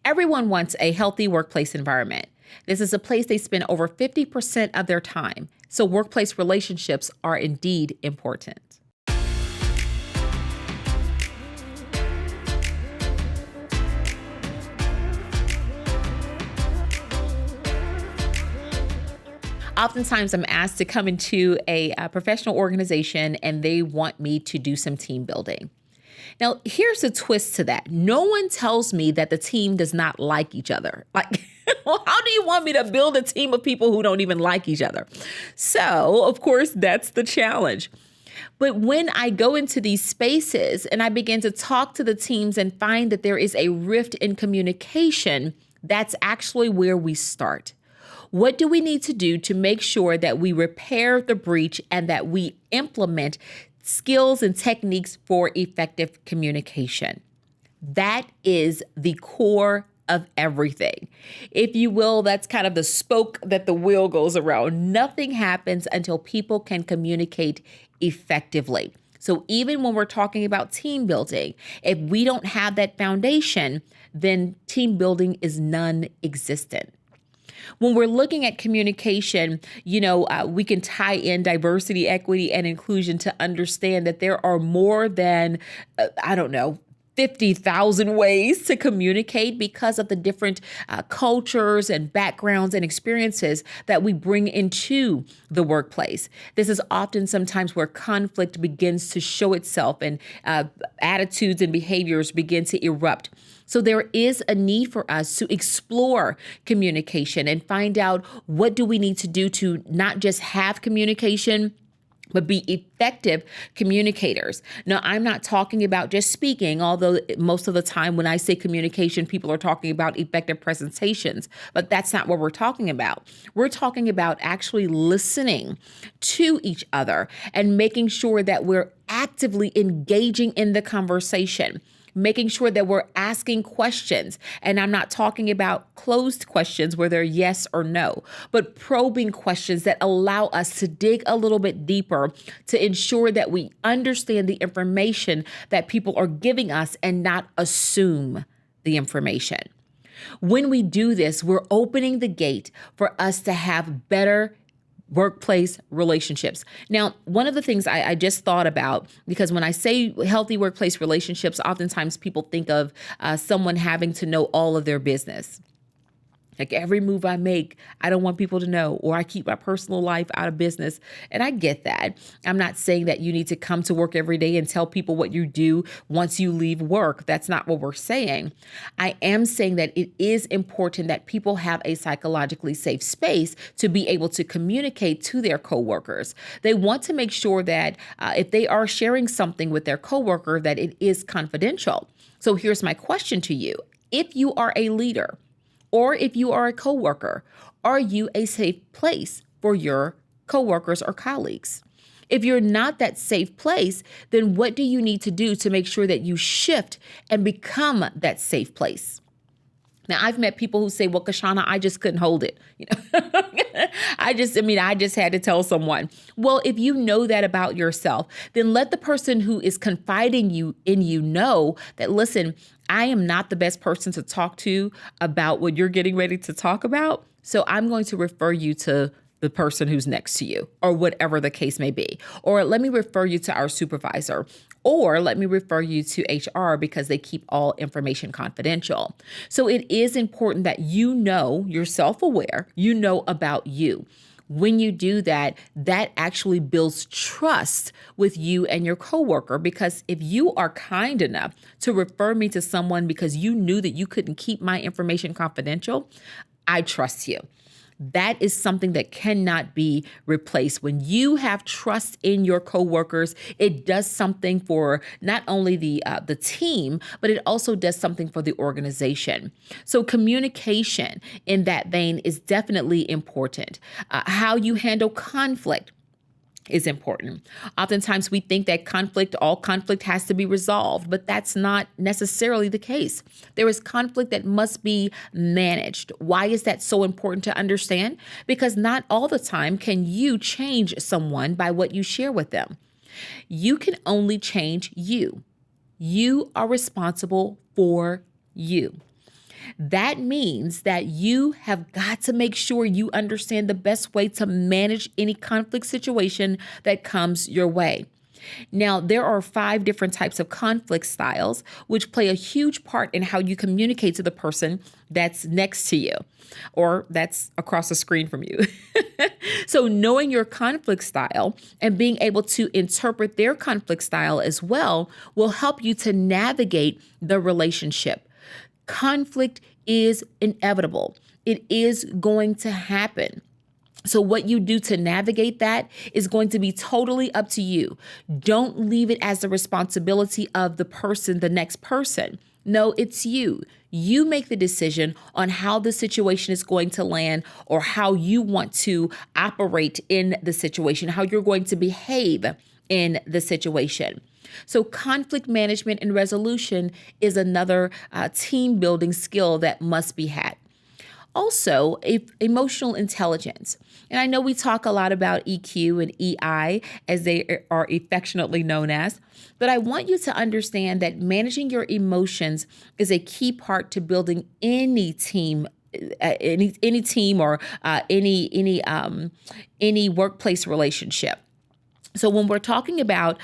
Everyone wants a healthy workplace environment. This is a place they spend over 50% of their time, so workplace relationships are indeed important. Oftentimes, I'm asked to come into a professional organization and they want me to do some team building. Now, here's a twist to that. No one tells me that the team does not like each other. Like, well, how do you want me to build a team of people who don't even like each other? So, of course, that's the challenge. But when I go into these spaces and I begin to talk to the teams and find that there is a rift in communication, that's actually where we start. What do we need to do to make sure that we repair the breach and that we implement skills and techniques for effective communication? That is the core of everything. If you will, that's kind of the spoke that the wheel goes around. Nothing happens until people can communicate effectively. So even when we're talking about team building, if we don't have that foundation, then team building is non-existent. When we're looking at communication, we can tie in diversity, equity, and inclusion to understand that there are more than, 50,000 ways to communicate because of the different cultures and backgrounds and experiences that we bring into the workplace. This is often sometimes where conflict begins to show itself and attitudes and behaviors begin to erupt. So there is a need for us to explore communication and find out what do we need to do to not just have communication, but be effective communicators. Now, I'm not talking about just speaking, although most of the time when I say communication, people are talking about effective presentations, but that's not what we're talking about. We're talking about actually listening to each other and making sure that we're actively engaging in the conversation, making sure that we're asking questions. And I'm not talking about closed questions where they're yes or no, but probing questions that allow us to dig a little bit deeper to ensure that we understand the information that people are giving us and not assume the information. When we do this, we're opening the gate for us to have better workplace relationships. Now, one of the things I just thought about, because when I say healthy workplace relationships, oftentimes people think of someone having to know all of their business. Like every move I make, I don't want people to know, or I keep my personal life out of business. And I get that. I'm not saying that you need to come to work every day and tell people what you do once you leave work. That's not what we're saying. I am saying that it is important that people have a psychologically safe space to be able to communicate to their coworkers. They want to make sure that if they are sharing something with their coworker, that it is confidential. So here's my question to you. If you are a leader, or if you are a coworker, are you a safe place for your coworkers or colleagues? If you're not that safe place, then what do you need to do to make sure that you shift and become that safe place? Now, I've met people who say, well, Kashonna, I just couldn't hold it. I just had to tell someone. Well, if you know that about yourself, then let the person who is confiding in you know that, listen, I am not the best person to talk to about what you're getting ready to talk about. So I'm going to refer you to the person who's next to you, or whatever the case may be. Or let me refer you to our supervisor, or let me refer you to HR because they keep all information confidential. So it is important that you're self-aware, you know about you. When you do that, that actually builds trust with you and your coworker, because if you are kind enough to refer me to someone because you knew that you couldn't keep my information confidential, I trust you. That is something that cannot be replaced. When you have trust in your coworkers, it does something for not only the team, but it also does something for the organization. So communication in that vein is definitely important. How you handle conflict is important. Oftentimes we think that all conflict has to be resolved, but that's not necessarily the case. There is conflict that must be managed. Why is that so important to understand? Because not all the time can you change someone by what you share with them. You can only change you. You are responsible for you. That means that you have got to make sure you understand the best way to manage any conflict situation that comes your way. Now, there are 5 different types of conflict styles, which play a huge part in how you communicate to the person that's next to you or that's across the screen from you. So, knowing your conflict style and being able to interpret their conflict style as well will help you to navigate the relationship. Conflict is inevitable. It is going to happen. So what you do to navigate that is going to be totally up to you. Don't leave it as the responsibility of the next person. No, it's you. You make the decision on how the situation is going to land or how you want to operate in the situation, how you're going to behave in the situation. So conflict management and resolution is another team building skill that must be had. Also, emotional intelligence. And I know we talk a lot about EQ and EI as they are affectionately known as, but I want you to understand that managing your emotions is a key part to building any team any team or any workplace relationship. So when we're talking about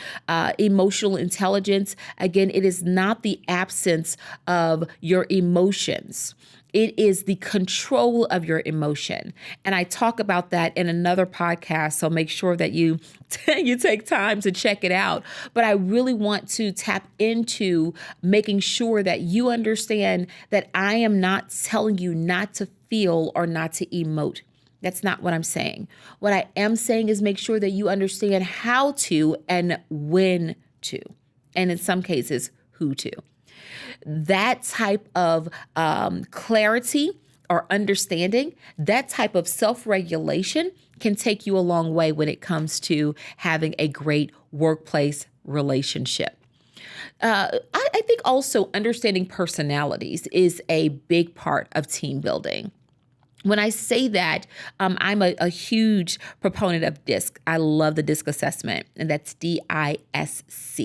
emotional intelligence, again, it is not the absence of your emotions. It is the control of your emotion. And I talk about that in another podcast, so make sure that you you take time to check it out. But I really want to tap into making sure that you understand that I am not telling you not to feel or not to emote. That's not what I'm saying. What I am saying is make sure that you understand how to and when to, and in some cases, who to. That type of clarity or understanding, that type of self-regulation can take you a long way when it comes to having a great workplace relationship. I think also understanding personalities is a big part of team building. When I say that, I'm a huge proponent of DISC. I love the DISC assessment, and that's DISC.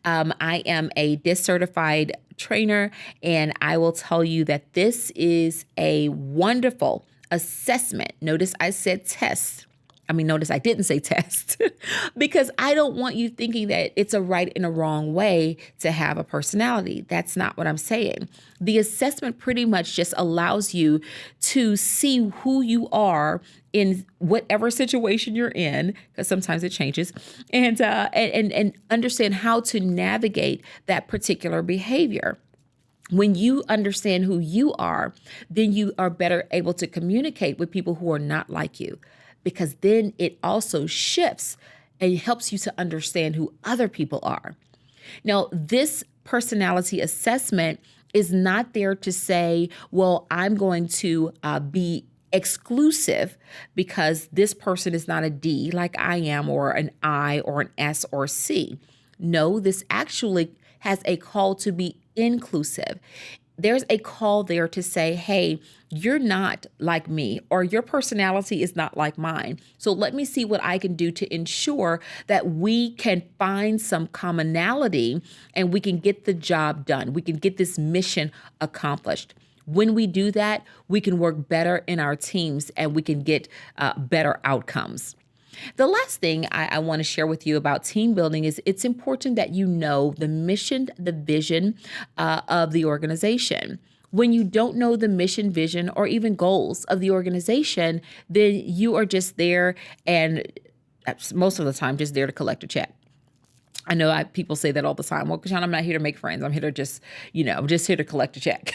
I am a DISC certified trainer, and I will tell you that this is a wonderful assessment. Notice I said test. Notice I didn't say test because I don't want you thinking that it's a right and a wrong way to have a personality. That's not what I'm saying. The assessment pretty much just allows you to see who you are in whatever situation you're in, because sometimes it changes, and understand how to navigate that particular behavior. When you understand who you are, then you are better able to communicate with people who are not like you, because then it also shifts and helps you to understand who other people are. Now, this personality assessment is not there to say, well, I'm going to be exclusive because this person is not a D like I am, or an I, or an S, or C. No, this actually has a call to be inclusive. There's a call there to say, hey, you're not like me, or your personality is not like mine. So let me see what I can do to ensure that we can find some commonality and we can get the job done. We can get this mission accomplished. When we do that, we can work better in our teams and we can get better outcomes. The last thing I want to share with you about team building is it's important that you know the mission, the vision of the organization. When you don't know the mission, vision, or even goals of the organization, then you are just there, and most of the time just there to collect a check. I know people say that all the time. Well, Kashonna, I'm not here to make friends. I'm here to just, I'm just here to collect a check.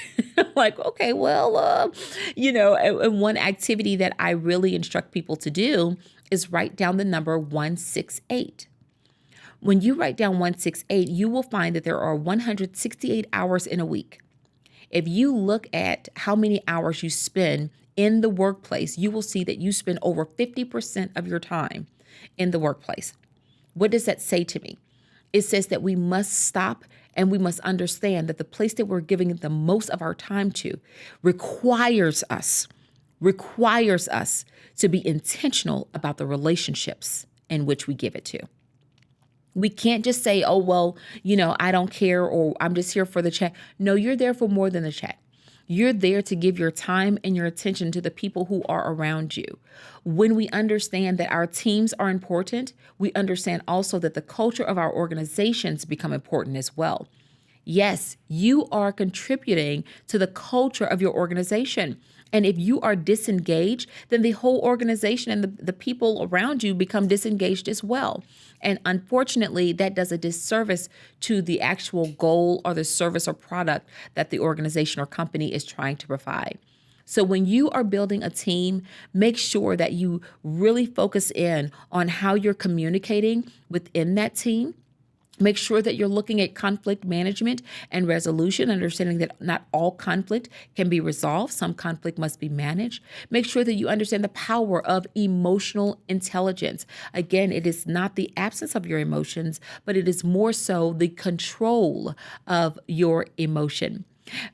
Like, okay, well, and one activity that I really instruct people to do is write down the number 168. When you write down 168, you will find that there are 168 hours in a week. If you look at how many hours you spend in the workplace, you will see that you spend over 50% of your time in the workplace. What does that say to me? It says that we must stop and we must understand that the place that we're giving the most of our time to requires us to be intentional about the relationships in which we give it to. We can't just say, oh, well, I don't care, or I'm just here for the check. No, you're there for more than the check. You're there to give your time and your attention to the people who are around you. When we understand that our teams are important, we understand also that the culture of our organizations become important as well. Yes, you are contributing to the culture of your organization. And if you are disengaged, then the whole organization and the people around you become disengaged as well. And unfortunately, that does a disservice to the actual goal or the service or product that the organization or company is trying to provide. So when you are building a team, make sure that you really focus in on how you're communicating within that team. Make sure that you're looking at conflict management and resolution, understanding that not all conflict can be resolved. Some conflict must be managed. Make sure that you understand the power of emotional intelligence. Again, it is not the absence of your emotions, but it is more so the control of your emotion.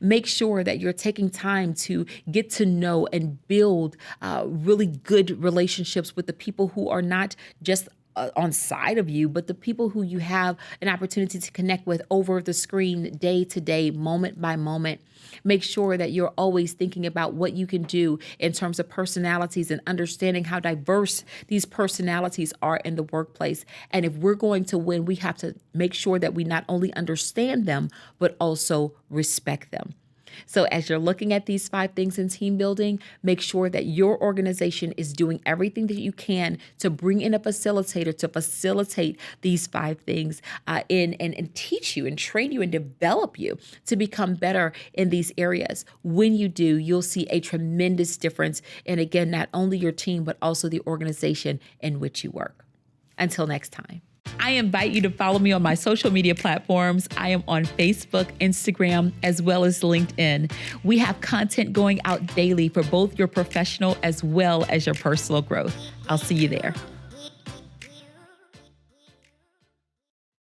Make sure that you're taking time to get to know and build really good relationships with the people who are not just on side of you, but the people who you have an opportunity to connect with over the screen day to day, moment by moment. Make sure that you're always thinking about what you can do in terms of personalities and understanding how diverse these personalities are in the workplace. And if we're going to win, we have to make sure that we not only understand them, but also respect them. So as you're looking at these 5 things in team building, make sure that your organization is doing everything that you can to bring in a facilitator to facilitate these 5 things and teach you and train you and develop you to become better in these areas. When you do, you'll see a tremendous difference in, again, not only your team, but also the organization in which you work. Until next time. I invite you to follow me on my social media platforms. I am on Facebook, Instagram, as well as LinkedIn. We have content going out daily for both your professional as well as your personal growth. I'll see you there.